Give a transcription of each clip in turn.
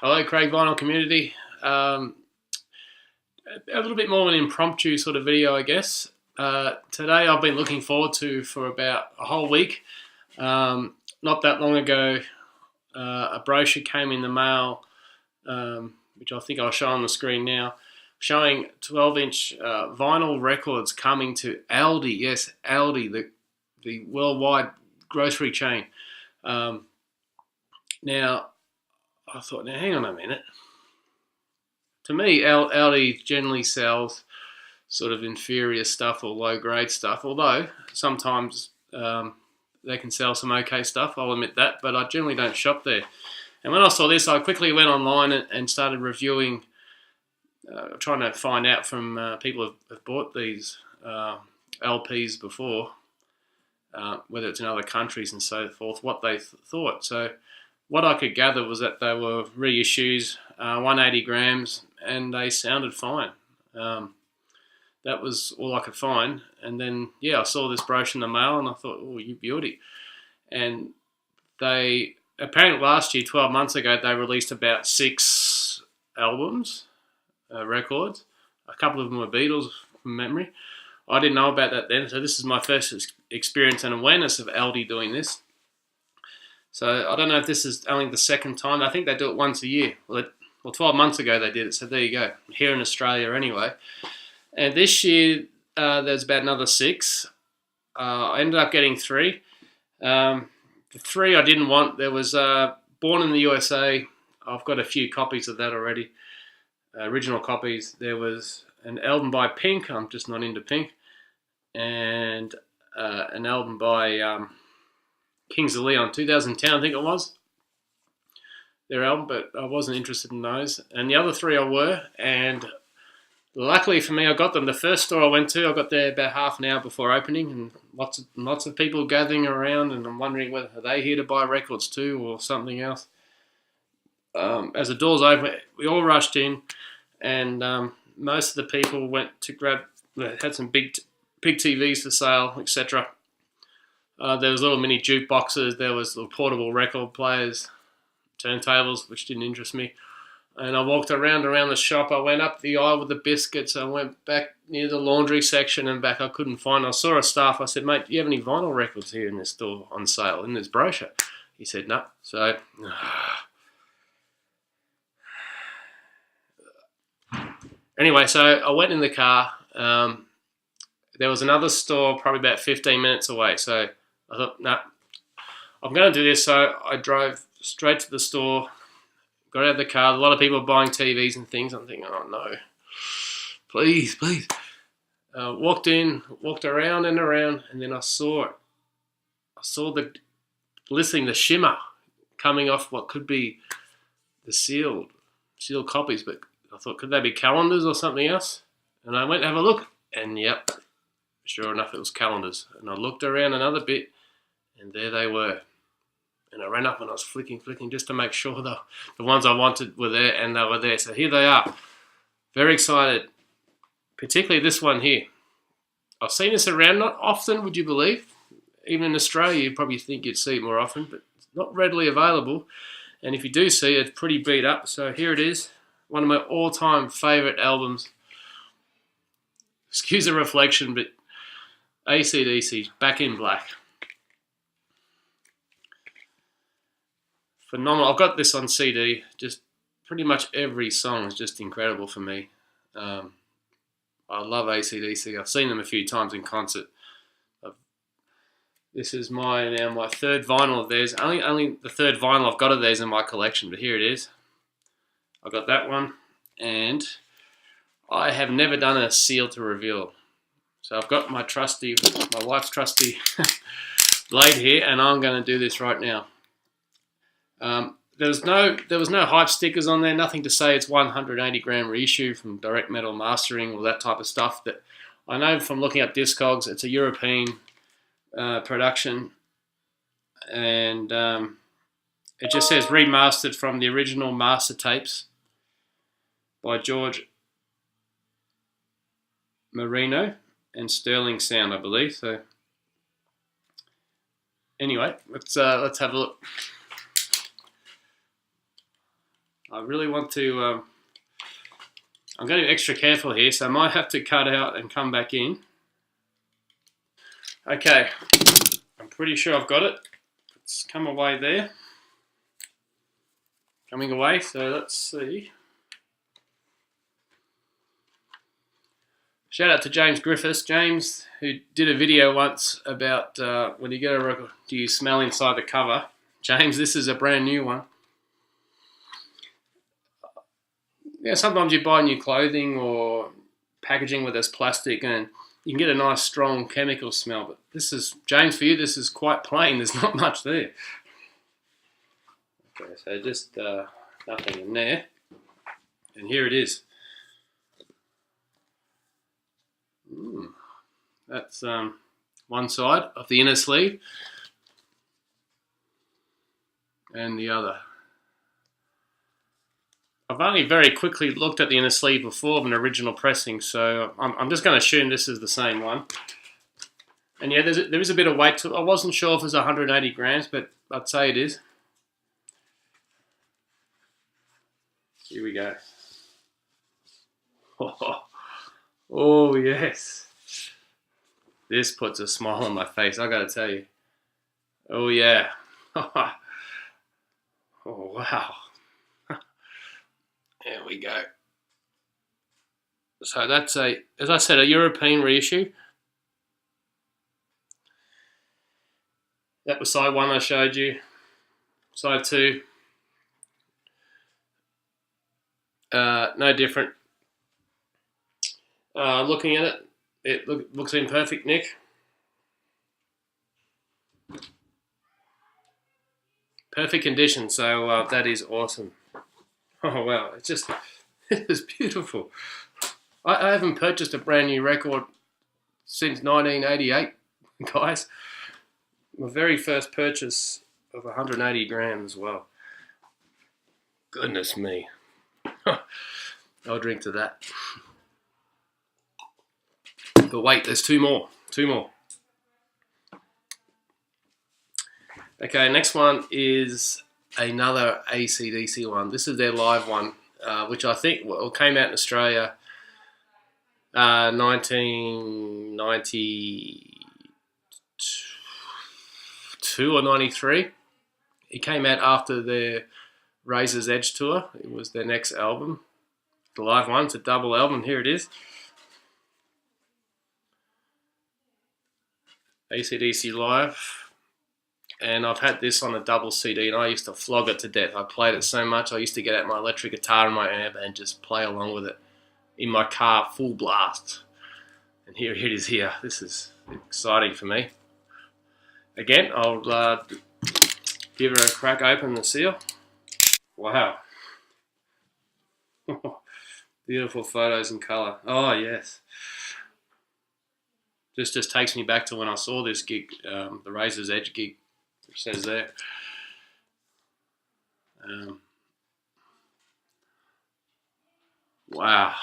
Hello, Craig Vinyl community. A little bit more of an impromptu sort of video, I guess. Today I've been looking forward to for about a whole week. Not that long ago, a brochure came in the mail, which I think I'll show on the screen now, showing 12-inch vinyl records coming to ALDI. Yes, ALDI, the worldwide grocery chain. Now, I thought, now hang on a minute. To me, ALDI generally sells sort of inferior stuff or low-grade stuff, although sometimes they can sell some okay stuff, I'll admit that, but I generally don't shop there. And when I saw this, I quickly went online and started reviewing, trying to find out from people who have bought these LPs before, whether it's in other countries and so forth, what they thought. So what I could gather was that they were reissues, 180 grams, and they sounded fine. That was all I could find. And then, yeah, I saw this brochure in the mail, and I thought, oh, you beauty. And they, apparently last year, 12 months ago, they released about 6 albums, records. A couple of them were Beatles, from memory. I didn't know about that then, so this is my first experience and awareness of ALDI doing this. So I don't know if this is only the second time. I think they do it once a year. Well, 12 months ago they did it, so there you go. Here in Australia anyway. And this year there's about another 6. I ended up getting 3. The 3 I didn't want, there was Born in the USA. I've got a few copies of that already, original copies. There was an album by Pink, I'm just not into Pink, and an album by Kings of Leon, 2010 I think it was, their album, but I wasn't interested in those. And the other 3 I were, and luckily for me I got them. The first store I went to, I got there about half an hour before opening, and lots of people gathering around, and I'm wondering whether are they here to buy records too or something else. As the doors opened, we all rushed in, and most of the people went to grab, they had some big TVs for sale, etc. There was little mini jukeboxes, there was little portable record players, turntables, which didn't interest me. And I walked around the shop. I went up the aisle with the biscuits. I went back near the laundry section and back. I couldn't find. I saw a staff. I said, mate, do you have any vinyl records here in this store on sale, in this brochure? He said, no. So, anyway, so I went in the car. There was another store probably about 15 minutes away. So I thought, no, I'm going to do this. So I drove straight to the store, got out of the car. A lot of people buying TVs and things. I'm thinking, oh no, please. Walked in, walked around and around, and then I saw it. I saw the glistening, the shimmer coming off what could be the sealed copies, but I thought, could they be calendars or something else? And I went to have a look, and yep, sure enough, it was calendars. And I looked around another bit, and there they were. And I ran up and I was flicking just to make sure the ones I wanted were there, and they were there. So here they are. Very excited. Particularly this one here. I've seen this around, not often, would you believe? Even in Australia, you'd probably think you'd see it more often, but it's not readily available. And if you do see it, it's pretty beat up. So here it is. One of my all-time favourite albums. Excuse the reflection, but AC/DC, Back in Black. Phenomenal. I've got this on CD. Just pretty much every song is just incredible for me. I love AC/DC. I've seen them a few times in concert. This is my 3rd vinyl of theirs. Only the 3rd vinyl I've got of theirs in my collection, but here it is. I've got that one, and I have never done a seal to reveal. So I've got my wife's trusty blade here, and I'm going to do this right now. There was no hype stickers on there, nothing to say it's 180 gram reissue from Direct Metal Mastering or that type of stuff. That I know from looking up Discogs, it's a European production, and it just says remastered from the original master tapes by George Marino and Sterling Sound, I believe. So anyway, let's have a look. I really want to, I'm going to be extra careful here, so I might have to cut out and come back in. Okay, I'm pretty sure I've got it. It's come away there. Coming away, so let's see. Shout out to James Griffiths. James, who did a video once about when you get a record, do you smell inside the cover? James, this is a brand new one. Yeah, sometimes you buy new clothing or packaging where there's plastic and you can get a nice strong chemical smell, but this is, James, for you, this is quite plain. There's not much there. Okay, so just nothing in there. And here it is. That's one side of the inner sleeve and the other. I've only very quickly looked at the inner sleeve before of an original pressing, so I'm just going to assume this is the same one. And yeah, there is a bit of weight to it. I wasn't sure if it was 180 grams, but I'd say it is. Here we go. Oh yes. This puts a smile on my face, I gotta tell you. Oh yeah. Oh wow. There we go. So that's as I said, a European reissue. That was side 1 I showed you. Side 2. No different. Looking at it, it looks in perfect nick. Perfect condition, so that is awesome. Oh wow, it's just, it is beautiful. I haven't purchased a brand new record since 1988, guys. My very first purchase of 180 grams as well. Goodness me. I'll drink to that. But wait, there's two more. Okay, next one is another AC/DC one. This is their live one, which I think came out in Australia 1992 or 93. It came out after their Razor's Edge tour. It was their next album. The live one, it's a double album. Here it is. AC/DC Live. And I've had this on a double CD, and I used to flog it to death. I played it so much. I used to get out my electric guitar and my amp and just play along with it in my car, full blast. And here it is here. This is exciting for me. Again, I'll give her a crack open the seal. Wow. Beautiful photos in colour. Oh, yes. This just takes me back to when I saw this gig, the Razor's Edge gig, which says there. Wow.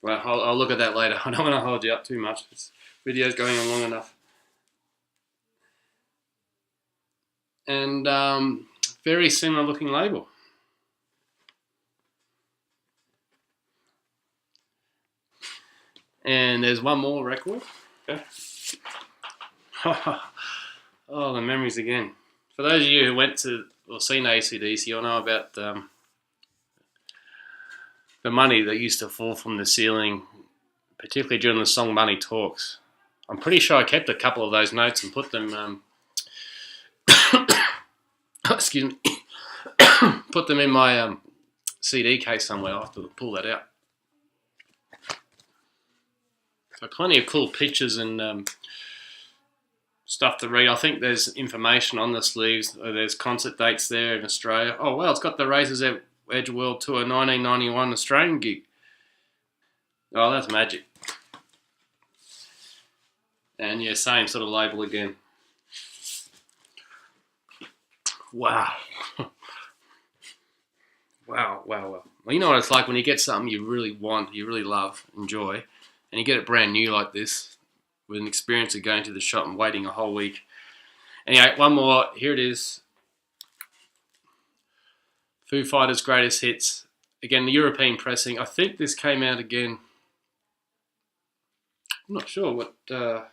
Well, I'll look at that later. I don't want to hold you up too much. This video's going on long enough. And very similar looking label. And there's one more record. Okay. Oh, the memories again. For those of you who went to or seen AC/DC, you'll know about the money that used to fall from the ceiling, particularly during the song Money Talks. I'm pretty sure I kept a couple of those notes and put them, excuse me, put them in my CD case somewhere. I'll have to pull that out. So plenty of cool pictures and stuff to read. I think there's information on the sleeves. There's concert dates there in Australia. Oh, well, it's got the Razor's Edge World Tour 1991 Australian gig. Oh, that's magic. And yeah, same sort of label again. Wow. Wow. Well, you know what it's like when you get something you really want, you really love, enjoy, and you get it brand new like this, with an experience of going to the shop and waiting a whole week Anyway, one more. Here it is. Foo Fighters' Greatest Hits. Again, the European pressing. I think this came out again. I'm not sure what... the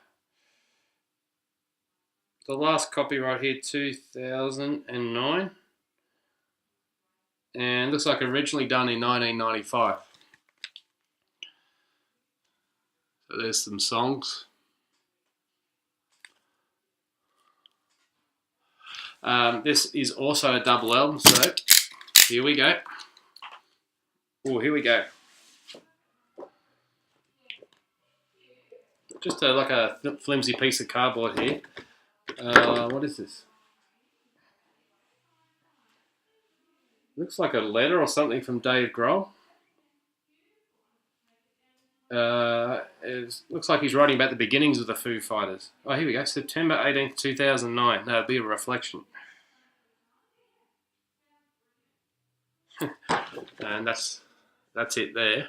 last copy right here, 2009. And looks like originally done in 1995. So there's some songs. This is also a double album, so here we go. Oh, here we go. Just like a flimsy piece of cardboard here. What is this? Looks like a letter or something from Dave Grohl. It looks like he's writing about the beginnings of the Foo Fighters. Oh, here we go. September 18th, 2009. That'll be a reflection. And that's it there.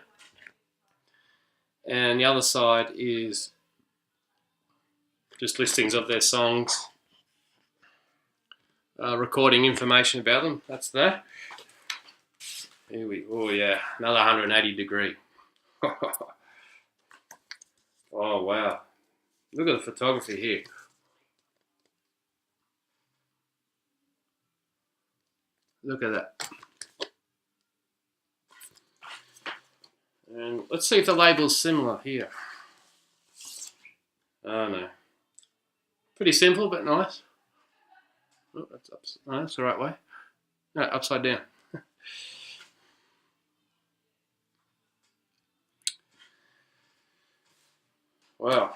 And the other side is just listings of their songs, recording information about them. That's that. Here we, oh yeah, another 180 degree. Oh wow, look at the photography here. Look at that. And let's see if the label's similar here. Oh no. Pretty simple but nice. Oh, that's no, that's the right way. No, upside down. Wow.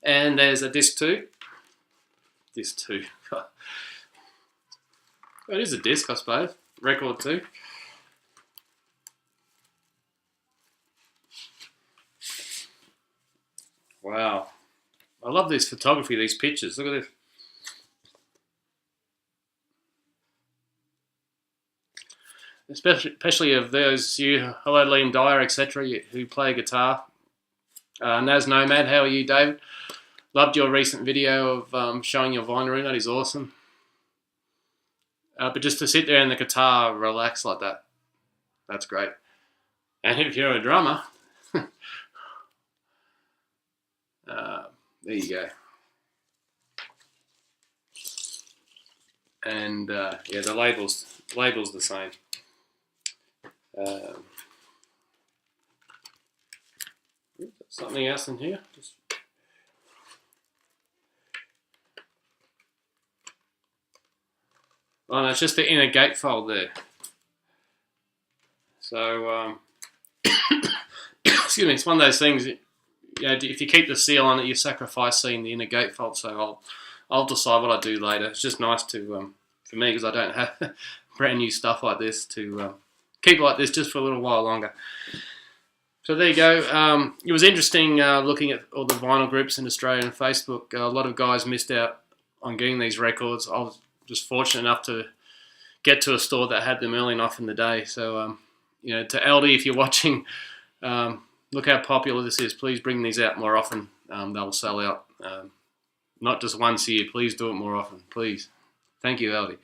And there's a disc 2. Disc 2. It is a disc, I suppose. Record 2. Wow. I love this photography, these pictures. Look at this. Especially of those you, hello Liam Dyer, etc., who play guitar. Naz Nomad, how are you, David? Loved your recent video of showing your vinyl room. That is awesome. But just to sit there and the guitar relax like that, that's great. And if you're a drummer, there you go. And yeah, the label's the same. Something else in here. Oh no, it's just the inner gatefold there. So, excuse me, it's one of those things. You know, if you keep the seal on it, you sacrifice seeing the inner gatefold. So I'll decide what I do later. It's just nice to for me, because I don't have brand new stuff like this to keep like this just for a little while longer. So there you go. It was interesting looking at all the vinyl groups in Australia and Facebook. A lot of guys missed out on getting these records. I was just fortunate enough to get to a store that had them early enough in the day. So, you know, to ALDI, if you're watching, look how popular this is. Please bring these out more often. They'll sell out. Not just once a year. Please do it more often. Please. Thank you, ALDI.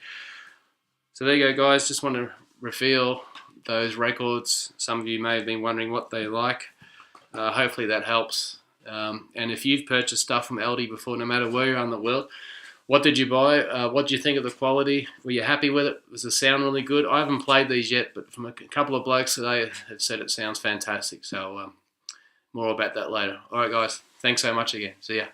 So there you go, guys. Just want to reveal those records. Some of you may have been wondering what they like. Hopefully that helps. And if you've purchased stuff from ALDI before, no matter where you are in the world, what did you buy? What did you think of the quality? Were you happy with it? Was the sound really good? I haven't played these yet, but from a couple of blokes today have said it sounds fantastic. So more about that later. All right, guys. Thanks so much again. See ya.